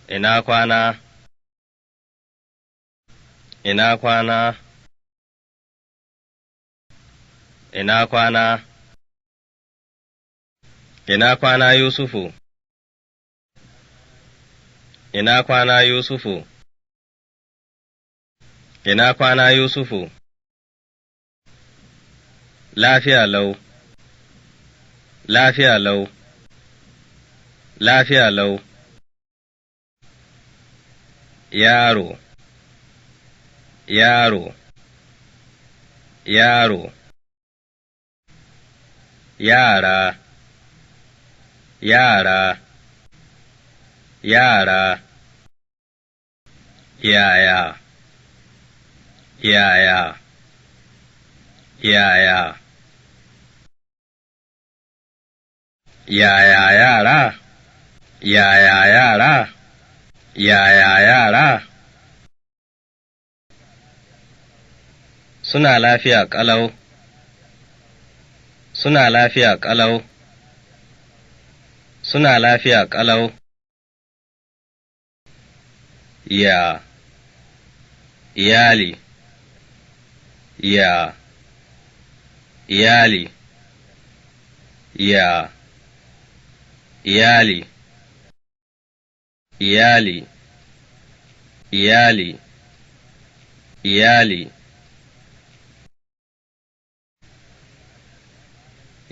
ina kwana, ina kwana, ina kwana, ina kwana Yusufu, ina kwana Yusufu, ina kwana Yusufu, lafiya lau, lafiya lau, lafiya lau, yaro, yaro, yaro, yara, yara, yara, yaya, yaya, yaya, yaya yara, yaya yara, yaya yara, suna lafiya ƙalau, suna lafiya ƙalau, suna lafiya ƙalau, ya, iyali, ya, iyali, ya, iyali, iyali, iyali, iyali,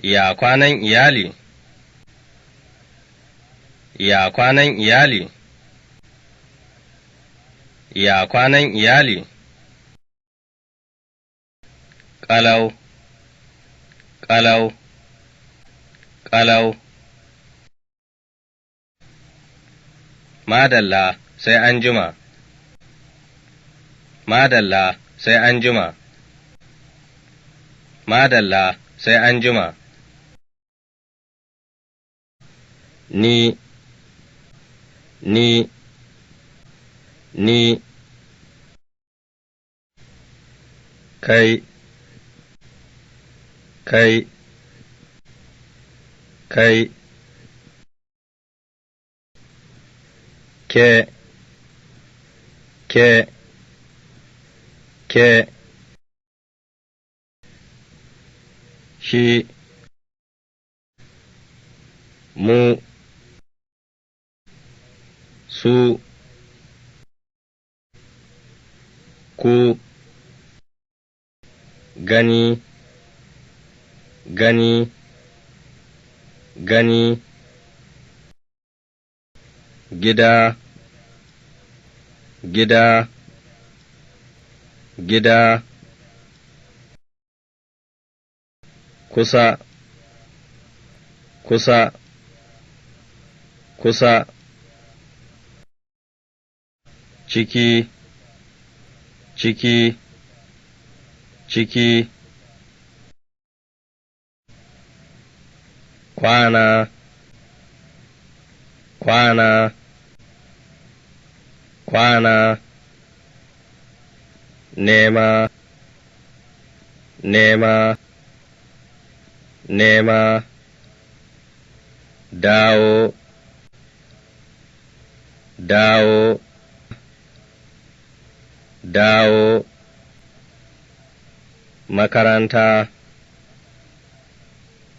ya kwanan iyali, ya kwanan iyali, ya kwanan iyali, ƙalau, ƙalau, ƙalau, madalla sai an jima, madalla sai an jima, madalla sai an jima, ni, ni, ni, kai, kai, kai, ke, ke, ke, shi, mu, su, ku, gani, gani, gani, gida, gida, gida, kusa, kusa, kusa, ciki, ciki, ciki, kwana, kwana, kwana, nema, nema, nema, dawo, dawo, dawo, makaranta,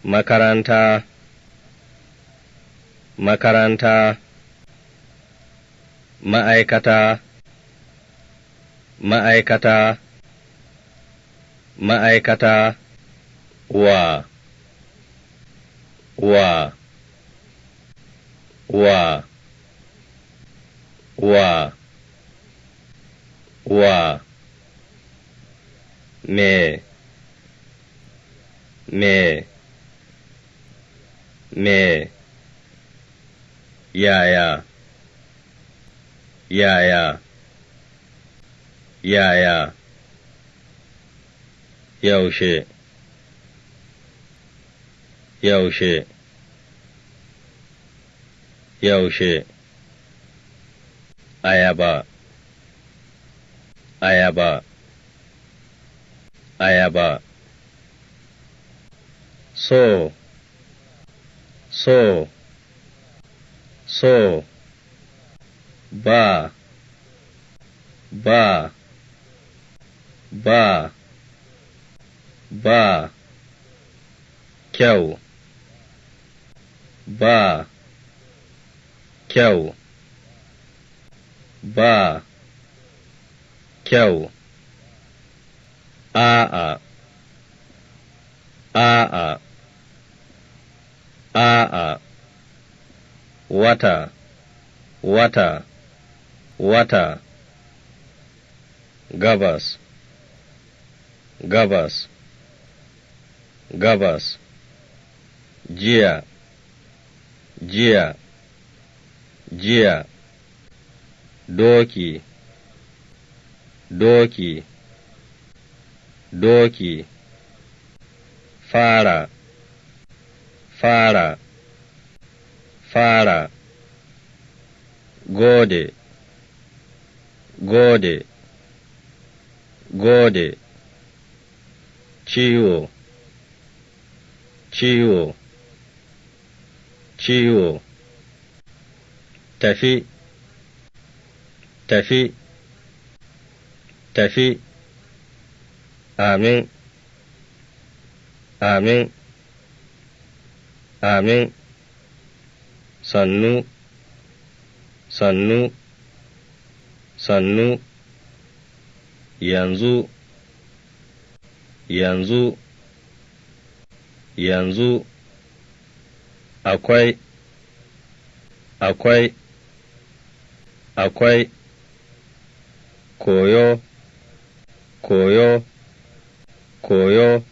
makaranta, makaranta, ma'aikata, ma'aikata, ma'aikata, wa, wa, wa, wa, wa, me, me, me, yaya, yaya, yaya, yaushe, yaushe, yaushe, ayaba, ayaba, ayaba, so, so, so, ba ba ba ba kyau ba kyau ba kyau a'a a'a a'a wata wata wata gabas gabas gabas jiya jiya jiya doki doki doki fara fara fara gode gode gode ciwo ciwo ciwo tafi tafi tafi amin amin amin sannu sannu sannu yanzu yanzu yanzu akwai akwai akwai koyo koyo koyo